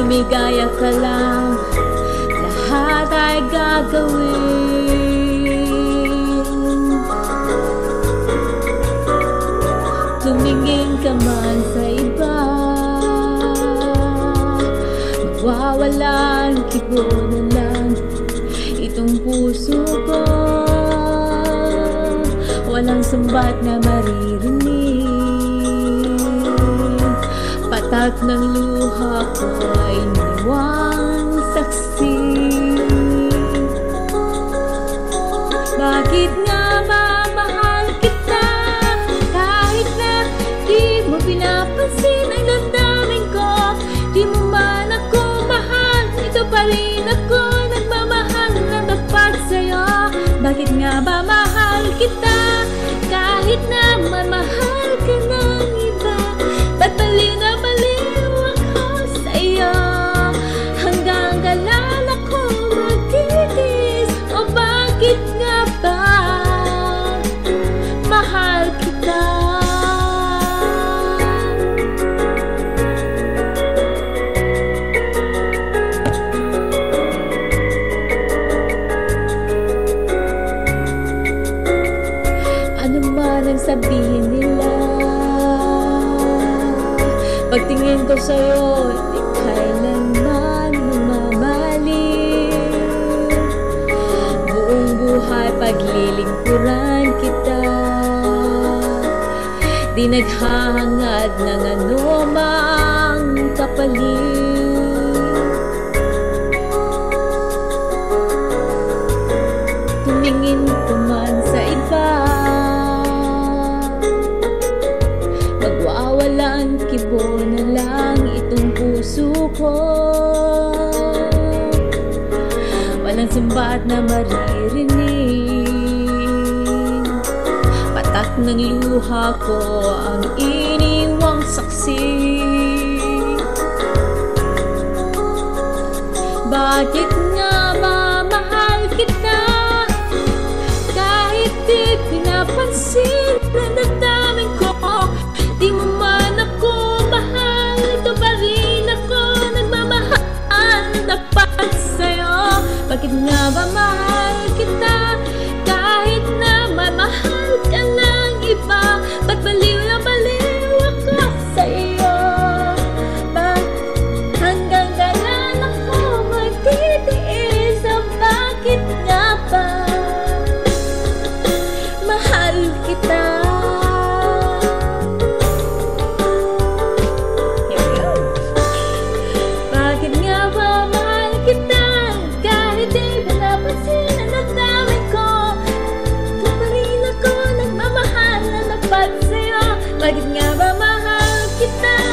Lumigaya ka lang, lahat ay gagawin. Tumingin ka man sa iba, mawawalan, kibo na lang itong puso ko. Walang sambat na maririnig, patak ng luha ko ay iniwang saksi. Bakit nga ba mahal kita, kahit na di mo pinapansin ang damdamin ko? Di mo man ako mahal, ito pa rin ako nagmamahal na tapat sa'yo. Bakit nga ba mahal kita, kahit naman mahal ka ng iba? Ba't baliw na baliw ako sa'yo, hanggang kailan ako magtitiis? O bakit nga ba mahal kita? Ano man ang sabihin nila, pagtingin ko sa'yo, di kailanman namamali. Buong buhay paglilingkuran kita, di naghahangad ng anumang kapalit. Tumingin ko man sa iba, magwawalang kibo na lang itong puso ko. Walang sambat na maririnig, patak ng luha ko ang iniwang saksi. Bakit nga ba mahal kita, kahit di pinapansin ang damdamin ko? Di mo man ako mahal, ito pa rin ako nagmamahal na tapat sa'yo. Bakit nga ba mahal kita, kahit naman mahal ka ng iba? Ba't baliw na baliw ako sa'yo? Hanggang kailan ako magtitiis? O bakit nga ba mahal kita? Bakit nga ba mahal kita, kahit di pinapansin ang damdamin ko? Ito pa rin ako nagmamahal na tapat sa'yo. Bakit nga ba mahal kita?